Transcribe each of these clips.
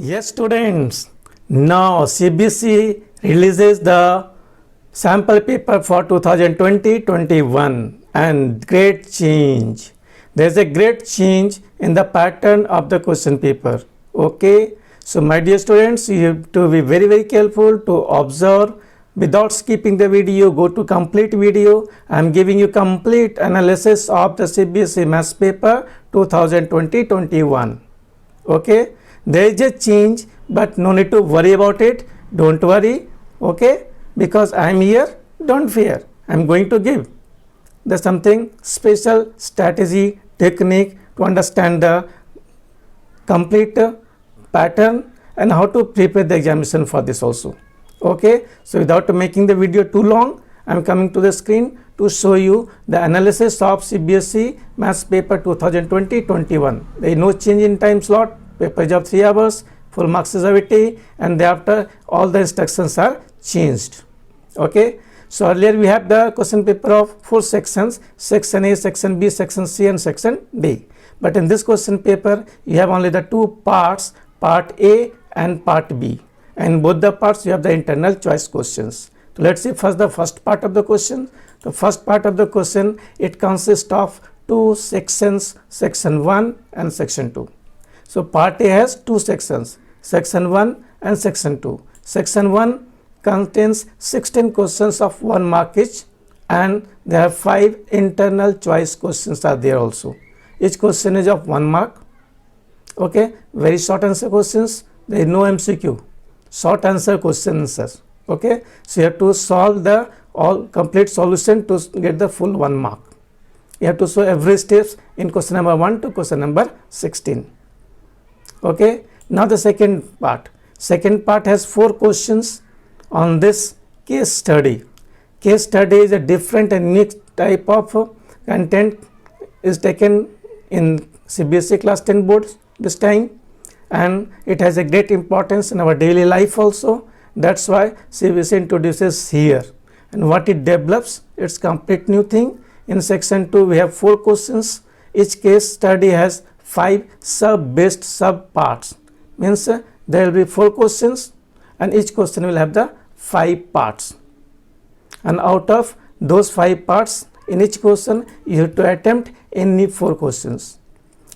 Yes, students. Now CBSE releases the sample paper for 2020-21 and great change. There is a great change in the pattern of the question paper. Okay. So my dear students, you have to be very careful to observe without skipping the video. Go to complete video. I am giving you complete analysis of the CBSE maths paper 2020-21. Okay. There is a change, but no need to worry about it. Don't worry, okay, because I am here. Don't fear. I am going to give the something special strategy technique to understand the complete pattern and how to prepare the examination for this also. Okay, so without making the video too long, I am coming to the screen to show you the analysis of CBSE maths paper 2020-21. There is no change in time slot. Paper is of 3 hours, full marks is of 80, and thereafter all the instructions are changed. Okay. So earlier we have the question paper of 4 sections, section A, section B, section C and section D. But in this question paper you have only the 2 parts, part A and part B. And in both the parts you have the internal choice questions. So let's see first the first part of the question. The first part of the question, it consists of 2 sections, section 1 and section 2. So part A has 2 sections, section 1 and section 2. Section 1 contains 16 questions of 1 mark each, and there are 5 internal choice questions are there also. Each question is of 1 mark. Okay, very short answer questions. There is no MCQ. Short answer questions. Okay, so you have to solve the all complete solution to get the full 1 mark. You have to show every steps in question number 1 to question number 16. Okay, now the second part. Second part has 4 questions on this case study. Case study is a different and unique type of content is taken in CBSE class 10 boards this time, and it has a great importance in our daily life also. That's why CBSE introduces here, and what it develops, it's complete new thing. In section 2 we have 4 questions. Each case study has 5 sub-based sub-parts. Means there will be 4 questions and each question will have the 5 parts. And out of those 5 parts, in each question you have to attempt any 4 questions.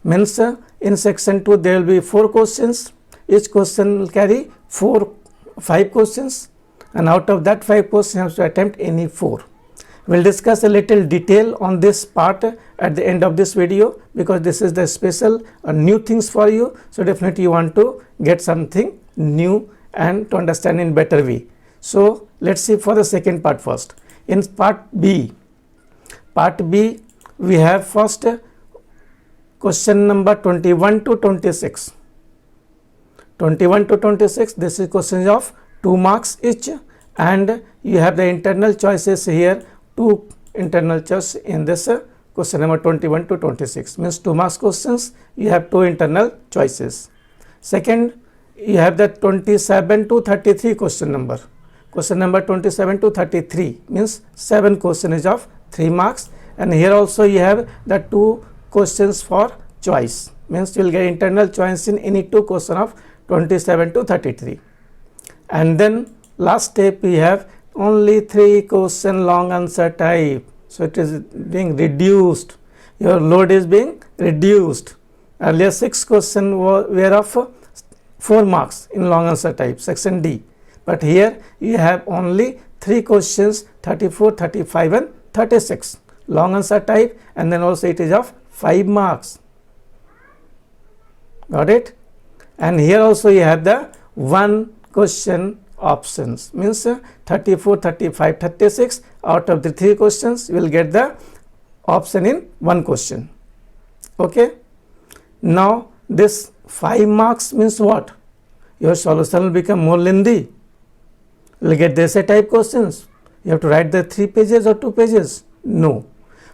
Means in section 2 there will be 4 questions. Each question will carry 5 questions, and out of that 5 questions you have to attempt any 4. We'll discuss a little detail on this part at the end of this video, because this is the special new things for you. So definitely you want to get something new and to understand in better way. So let's see for the second part first. In part B we have first question number 21 to 26. 21 to 26, this is questions of 2 marks each, and you have the internal choices here. 2 internal choices in this question number 21 to 26, means 2 marks questions, you have 2 internal choices. Second, you have the 27 to 33 question number. Question number 27 to 33 means 7 questions of 3 marks, and here also you have the 2 questions for choice, means you will get internal choice in any 2 questions of 27 to 33. And then last step we have only 3 question long answer type. So it is being reduced. Your load is being reduced. Earlier 6 questions were of 4 marks in long answer type, section D. But here you have only 3 questions, 34, 35 and 36 long answer type, and then also it is of 5 marks. Got it? And here also you have the 1 question options, means 34, 35, 36 out of the 3 questions you will get the option in 1 question. Okay. Now this 5 marks means what? Your solution will become more lengthy. You will get the essay type questions. You have to write the 3 pages or 2 pages. No.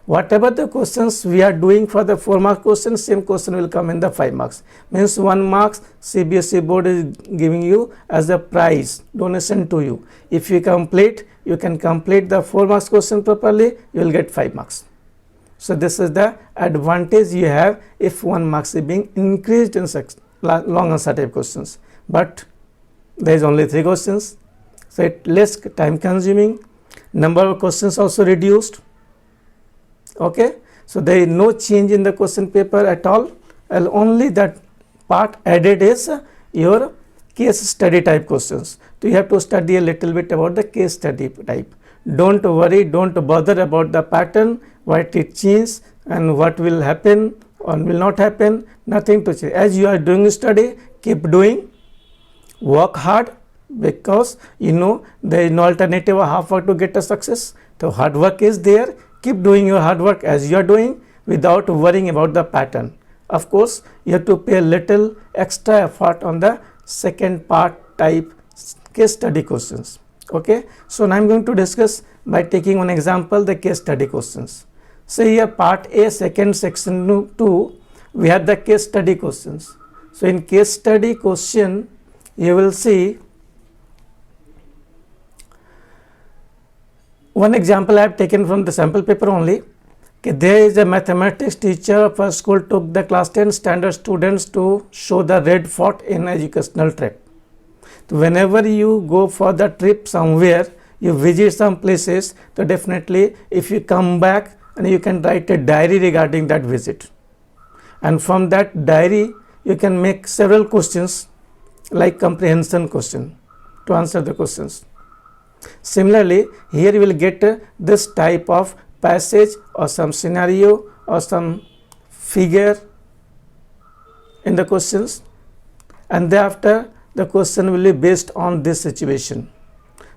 Whatever the questions we are doing for the 4 mark questions, same question will come in the 5 marks. Means 1 marks CBSE board is giving you as a prize, donation to you. If you can complete the 4 marks question properly, you will get 5 marks. So this is the advantage you have if 1 marks is being increased in long answer type questions. but there is only 3 questions, so it less time consuming, number of questions also reduced. Okay, so there is no change in the question paper at all, and only that part added is your case study type questions. So you have to study a little bit about the case study type. Don't worry, don't bother about the pattern, what it changes and what will happen or will not happen, nothing to change. As you are doing study, keep doing, work hard, because you know there is no alternative of hard work to get a success. So hard work is there, keep doing your hard work as you are doing without worrying about the pattern. Of course, you have to pay a little extra effort on the second part type case study questions. Okay, so now I am going to discuss by taking one example the case study questions. So here part A, second section 2, we have the case study questions. So in case study question, you will see one example I have taken from the sample paper only. Okay, there is a mathematics teacher of a school took the class 10 standard students to show the Red Fort in educational trip. So whenever you go for the trip somewhere, you visit some places, so definitely if you come back and you can write a diary regarding that visit, and from that diary you can make several questions like comprehension question to answer the questions. Similarly, here you will get this type of passage or some scenario or some figure in the questions, and thereafter the question will be based on this situation.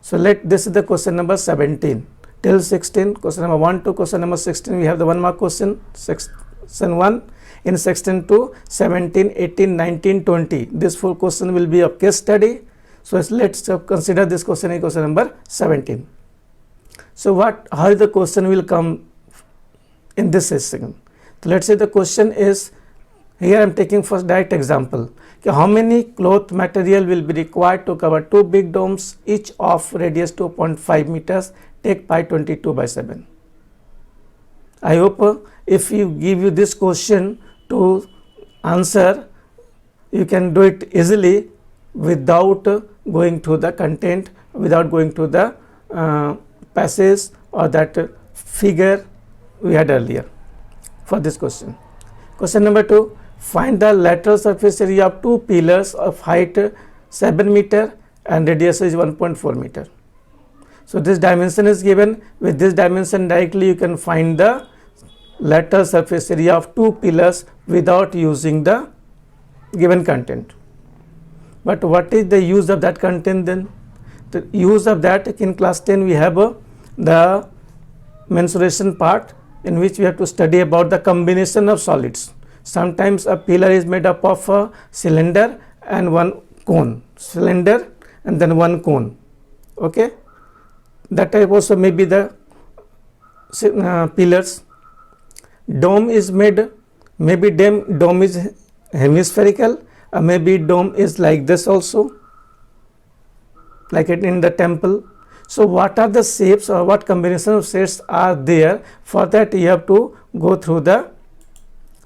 So this is the question number 17 till 16, question number 1 to question number 16 we have the 1 mark question, section 1. In section 2, 17, 18, 19, 20, this 4 question will be a case study. So let's consider this question is question number 17. So how the question will come in this section? So let's say the question is, here I am taking first direct example. How many cloth material will be required to cover 2 big domes, each of radius 2.5 meters, take pi 22/7. I hope if you give you this question to answer, you can do it easily without going to the content, without going to the passage or that figure we had earlier for this question. Question number 2, find the lateral surface area of 2 pillars of height 7 meter and radius is 1.4 meter. So this dimension is given. With this dimension directly you can find the lateral surface area of 2 pillars without using the given content. But what is the use of that content then? The use of that, in class 10 we have the mensuration part, in which we have to study about the combination of solids. Sometimes a pillar is made up of a cylinder and one cone, cylinder and then one cone. Okay, that type also may be the pillars. Dome is made, maybe dome is hemispherical, maybe dome is like this also, like it in the temple. So what are the shapes or what combination of shapes are there? For that you have to go through the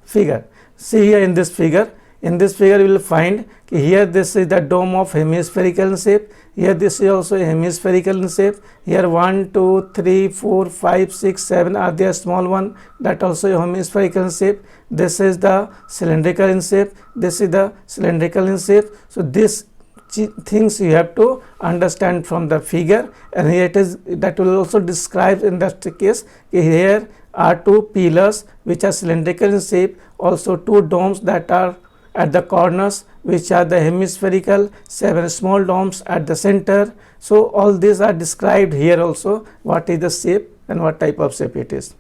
figure. See here in this figure you will find here this is the dome of hemispherical shape, here this is also a hemispherical in shape, here 1 2 3 4 5 6 7 are there small one, that also a hemispherical in shape. This is the cylindrical in shape, this is the cylindrical in shape. So this things you have to understand from the figure, and here it is that will also describe in that case. Here are 2 pillars which are cylindrical in shape, also 2 domes that are at the corners which are the hemispherical, 7 small domes at the center. So all these are described here also, what is the shape and what type of shape it is.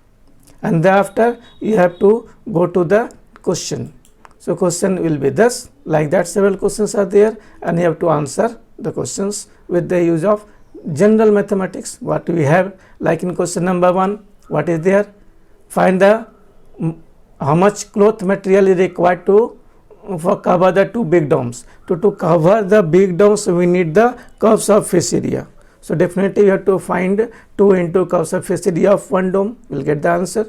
And thereafter you have to go to the question. So question will be this, like that several questions are there, and you have to answer the questions with the use of general mathematics. What we have, like in question number 1, what is there? Find the how much cloth material is required to for cover the 2 big domes. To cover the big domes we need the curve surface area. So definitely you have to find 2 into curve surface area of 1 dome, we will get the answer.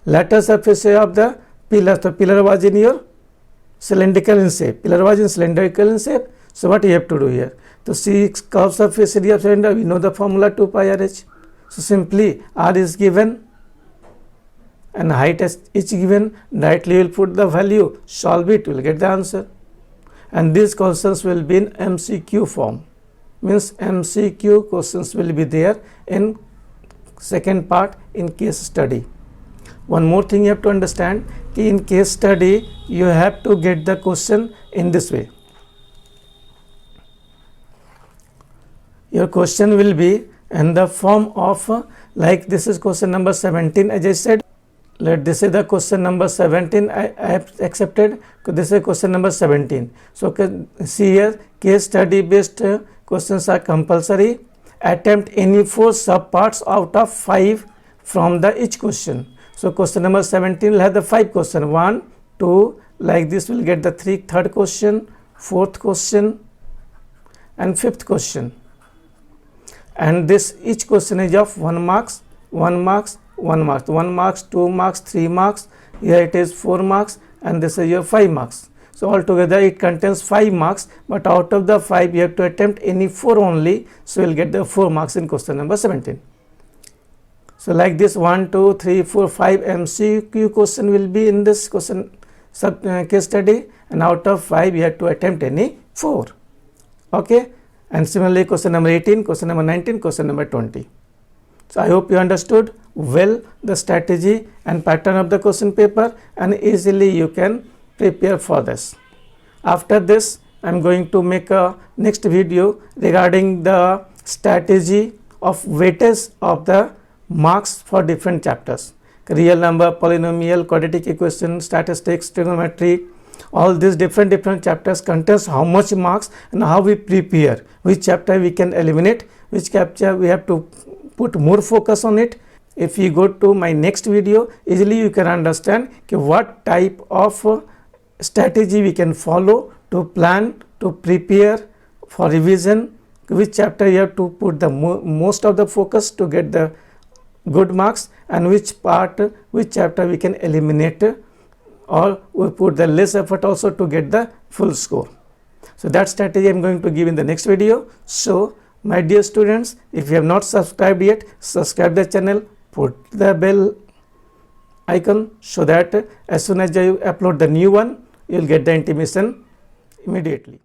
Lateral surface area of the pillar, the pillar was in your cylindrical in shape. Pillar was in cylindrical in shape. So what you have to do here? To see curve surface area of cylinder, we know the formula 2 pi RH. So simply R is given and height is given. Directly we will put the value, solve it, we will get the answer. And these questions will be in MCQ form. Means MCQ questions will be there in second part in case study. One more thing you have to understand, in case study you have to get the question in this way. Your question will be in the form of like this is question number 17, as I said. Let this is the question number 17 I have accepted. This is question number 17. So see here, case study based questions are compulsory. Attempt any 4 subparts out of 5 from the each question. So question number 17 will have the 5 questions. 1, 2, like this will get the third question, fourth question and fifth question. And this each question is of 1 marks, 1 marks, 1 marks, 1 marks, 2 marks, 3 marks. Here it is 4 marks and this is your 5 marks. So altogether it contains 5 marks, but out of the 5 you have to attempt any 4 only. So you will get the 4 marks in question number 17. So like this 1, 2, 3, 4, 5 MCQ question will be in this question case study, and out of 5 you have to attempt any 4. Okay. And similarly question number 18, question number 19, question number 20. So I hope you understood well the strategy and pattern of the question paper, and easily you can prepare for this. After this I am going to make a next video regarding the strategy of weightage of the marks for different chapters. Real number, polynomial, quadratic equation, statistics, trigonometry, all these different chapters contains how much marks and how we prepare, which chapter we can eliminate, which chapter we have to put more focus on it. If you go to my next video, easily you can understand what type of strategy we can follow to plan, to prepare for revision, which chapter you have to put the most of the focus to get the good marks, and which chapter we can eliminate, or we put the less effort also to get the full score. So that strategy I am going to give in the next video. So my dear students, if you have not subscribed yet, subscribe the channel, put the bell icon so that as soon as I upload the new one, you will get the intimation immediately.